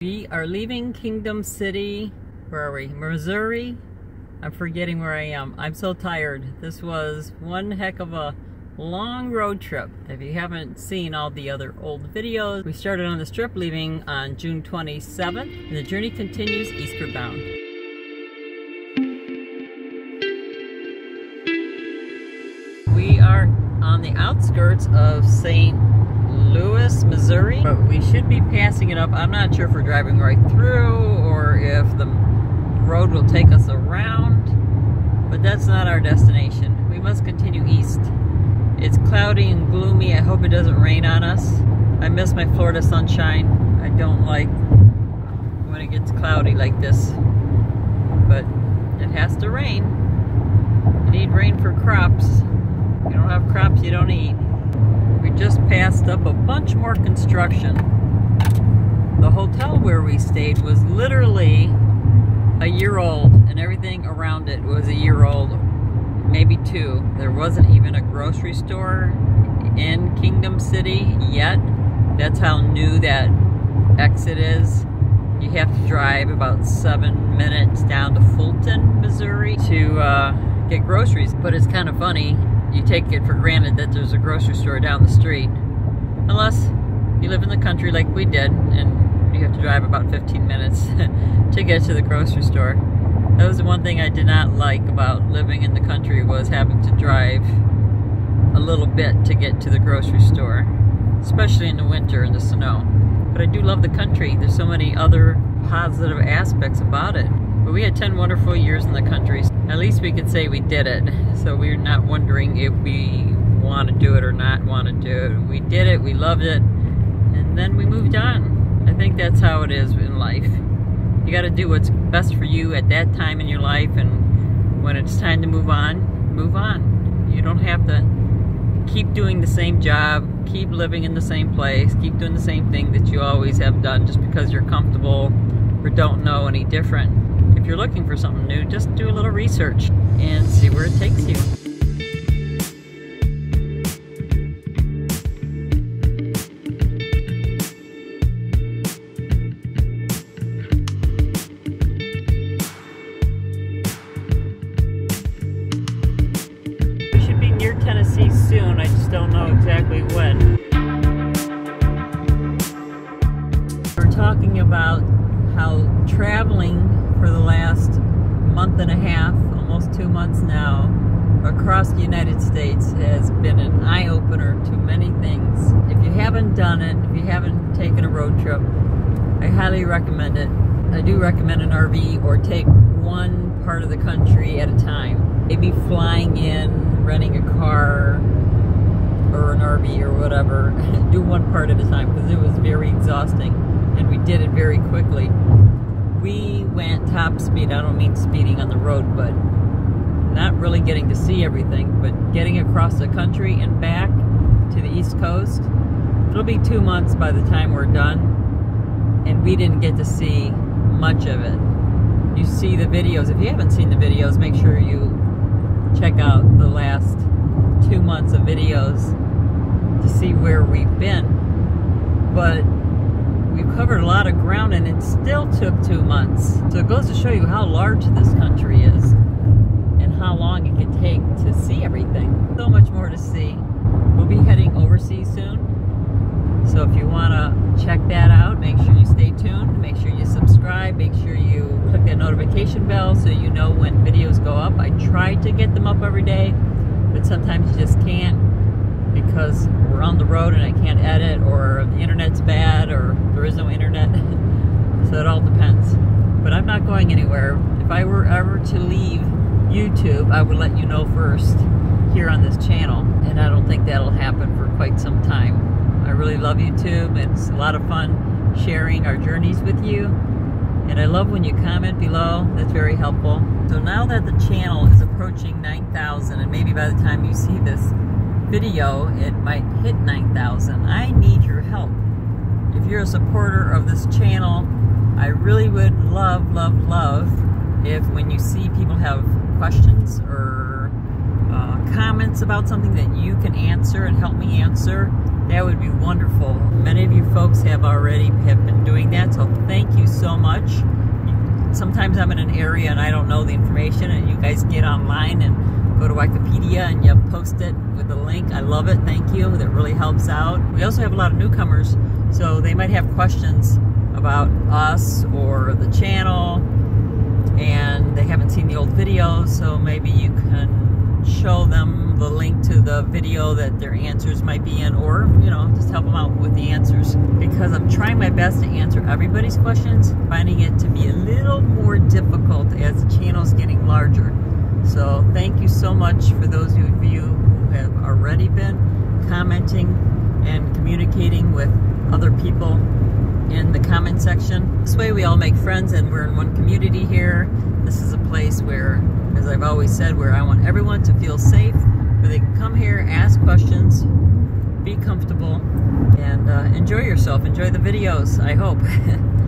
We are leaving Kingdom City. Where are we? Missouri? I'm forgetting where I am. I'm so tired. This was one heck of a long road trip. If you haven't seen all the other old videos, we started on this trip leaving on June 27th, and the journey continues eastward bound. We are on the outskirts of St. Louis, Missouri, but we should be passing it up. I'm not sure if we're driving right through or if the road will take us around, but that's not our destination. We must continue east. It's cloudy and gloomy. I hope it doesn't rain on us. I miss my Florida sunshine. I don't like when it gets cloudy like this, but it has to rain. You need rain for crops. If you don't have crops, you don't eat. We just passed up a bunch more construction. The hotel where we stayed was literally a year old, and everything around it was a year old, maybe two. There wasn't even a grocery store in Kingdom City yet. That's how new that exit is. You have to drive about 7 minutes down to Fulton, Missouri to get groceries. But it's kind of funny. You take it for granted that there's a grocery store down the street, unless you live in the country like we did, and you have to drive about 15 minutes to get to the grocery store. That was the one thing I did not like about living in the country, was having to drive a little bit to get to the grocery store, especially in the winter and the snow. But I do love the country. There's so many other positive aspects about it. But we had 10 wonderful years in the country. At least we could say we did it. So we're not wondering if we want to do it or not want to do it. We did it, we loved it, and then we moved on. I think that's how it is in life. You got to do what's best for you at that time in your life, and when it's time to move on, move on. You don't have to keep doing the same job, keep living in the same place, keep doing the same thing that you always have done just because you're comfortable or don't know any different. If you're looking for something new, just do a little research and see where it takes you. We should be near Tennessee soon, I just don't know exactly when. We're talking about how traveling for the last month and a half, almost 2 months now, across the United States has been an eye-opener to many things. If you haven't done it, if you haven't taken a road trip, I highly recommend it. I do recommend an RV, or take one part of the country at a time. Maybe flying in, renting a car, or an RV or whatever. Do one part at a time, because it was very exhausting, and we did it very quickly. We went top speed. I don't mean speeding on the road, but not really getting to see everything, but getting across the country and back to the East Coast. It'll be 2 months by the time we're done, and we didn't get to see much of it. You see the videos. If you haven't seen the videos, make sure you check out the last 2 months of videos to see where we've been. But we've covered a lot of ground, and it still took 2 months. So it goes to show you how large this country is and how long it can take to see everything. So much more to see. We'll be heading overseas soon. So if you want to check that out, make sure you stay tuned. Make sure you subscribe. Make sure you click that notification bell so you know when videos go up. I try to get them up every day, but sometimes you just can't, because we're on the road and I can't edit, or the internet's bad, or there is no internet. So it all depends. But I'm not going anywhere. If I were ever to leave YouTube, I would let you know first here on this channel, and I don't think that'll happen for quite some time. I really love YouTube. It's a lot of fun sharing our journeys with you, and I love when you comment below. That's very helpful. So now that the channel is approaching 9,000, and maybe by the time you see this video it might hit 9,000, I need your help. If you're a supporter of this channel, I really would love if, when you see people have questions or comments about something that you can answer and help me answer, that would be wonderful. Many of you folks have been doing that, so thank you so much. Sometimes I'm in an area and I don't know the information, and you guys get online and go to Wikipedia and you post it with a link. I love it. Thank you. That really helps out. We also have a lot of newcomers, so they might have questions about us or the channel, and they haven't seen the old videos, so maybe you can show them the link to the video that their answers might be in, or, you know, just help them out with the answers, because I'm trying my best to answer everybody's questions, finding it to be a little more difficult as the channel's getting larger. So thank you so much for those of you who have already been commenting and communicating with other people in the comment section. This way we all make friends and we're in one community here. This is a place where, as I've always said, where I want everyone to feel safe, where they can come here, ask questions, be comfortable, and enjoy yourself. Enjoy the videos, I hope.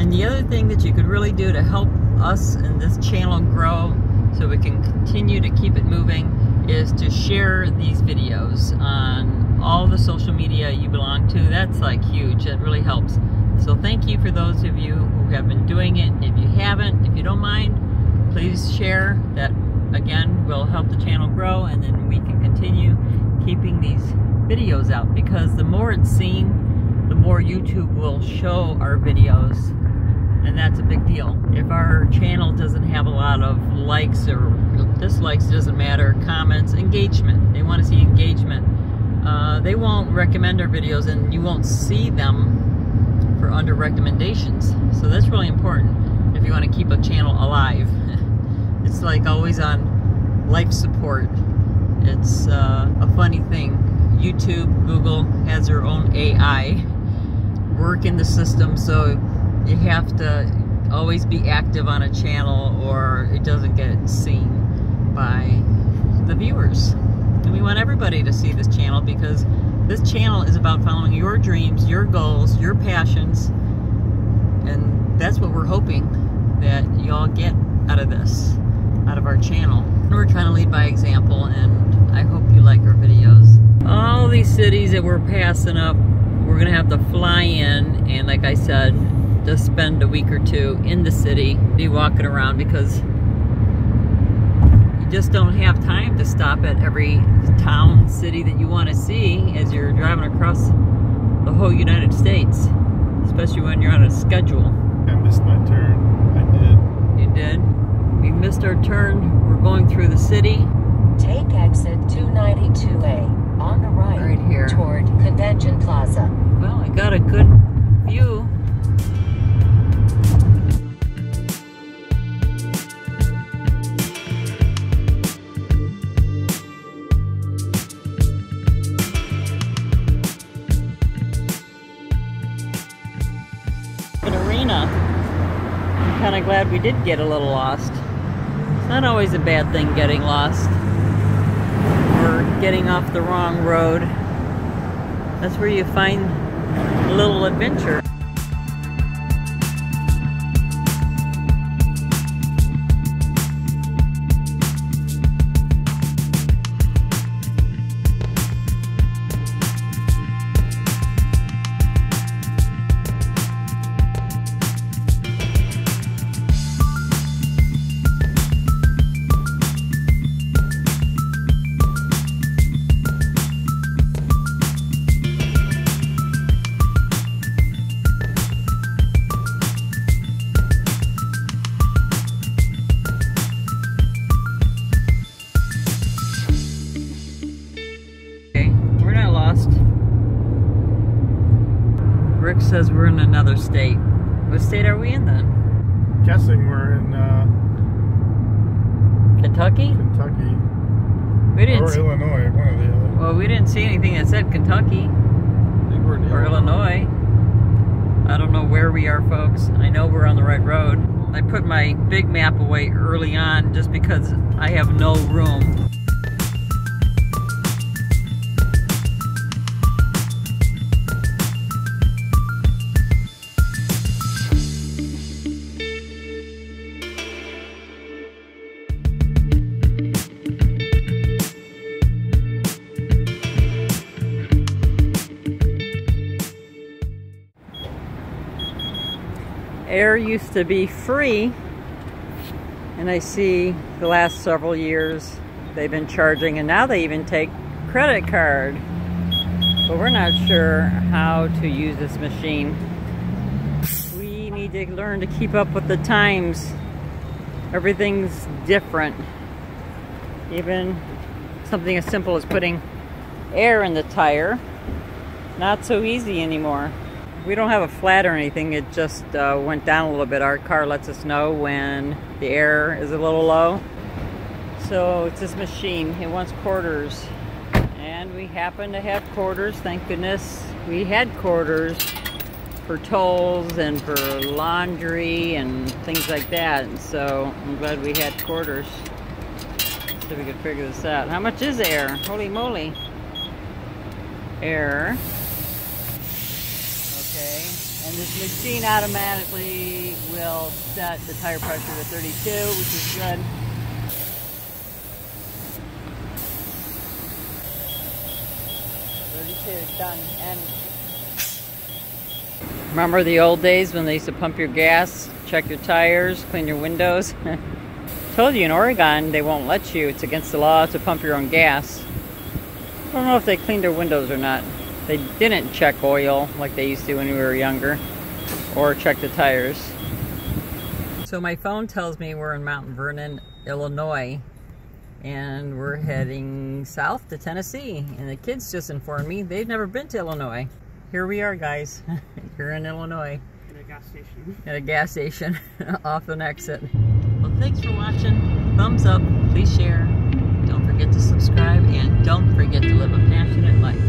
And the other thing that you could really do to help us and this channel grow so we can continue to keep it moving is to share these videos on all the social media you belong to. That's like huge. That really helps. So thank you for those of you who have been doing it. If you haven't, if you don't mind, please share. That again will help the channel grow, and then we can continue keeping these videos out, because the more it's seen, the more YouTube will show our videos, and that's a big deal. If our channel doesn't have a lot of likes or dislikes, it doesn't matter, comments, engagement, they want to see engagement, they won't recommend our videos, and you won't see them for under recommendations. So that's really important if you want to keep a channel alive. It's like always on life support. It's a funny thing. YouTube, Google has their own AI work in the system, so you have to always be active on a channel or it doesn't get seen by the viewers. And we want everybody to see this channel, because this channel is about following your dreams, your goals, your passions, and that's what we're hoping that y'all get out of this, out of our channel. And we're trying to lead by example, and I hope you like our videos. All these cities that we're passing up, we're gonna have to fly in, and like I said, just spend a week or two in the city, be walking around, because you just don't have time to stop at every town, city that you want to see as you're driving across the whole United States, especially when you're on a schedule. I missed my turn. I did. You did? We missed our turn. We're going through the city. Take exit 292A on the right here toward Convention Plaza. Well, I got a good view. An arena. I'm kind of glad we did get a little lost. It's not always a bad thing getting lost or getting off the wrong road. That's where you find a little adventure. Rick says we're in another state. What state are we in then? Guessing we're in Kentucky? Kentucky. We didn't or Illinois, one or the other. Well, we didn't see anything that said Kentucky I think we're in or Illinois. I don't know where we are, folks. I know we're on the right road. I put my big map away early on just because I have no room. Air used to be free, and I see the last several years they've been charging, and now they even take credit card. But we're not sure how to use this machine. We need to learn to keep up with the times. Everything's different. Even something as simple as putting air in the tire, not so easy anymore. We don't have a flat or anything, it just went down a little bit. Our car lets us know when the air is a little low. So it's this machine, it wants quarters. And we happen to have quarters, thank goodness. We had quarters for tolls and for laundry and things like that. And so I'm glad we had quarters. So we could figure this out. How much is air? Holy moly. Air. Okay. And this machine automatically will set the tire pressure to 32, which is good. Done. And remember the old days when they used to pump your gas, check your tires, clean your windows? Told you in Oregon they won't let you. It's against the law to pump your own gas. I don't know if they cleaned their windows or not. They didn't check oil like they used to when we were younger, or check the tires. So my phone tells me we're in Mount Vernon, Illinois. And we're heading south to Tennessee. And the kids just informed me they've never been to Illinois. Here we are, guys. Here in Illinois. At a gas station. At a gas station off an exit. Well, thanks for watching. Thumbs up. Please share. Don't forget to subscribe. And don't forget to live a passionate life.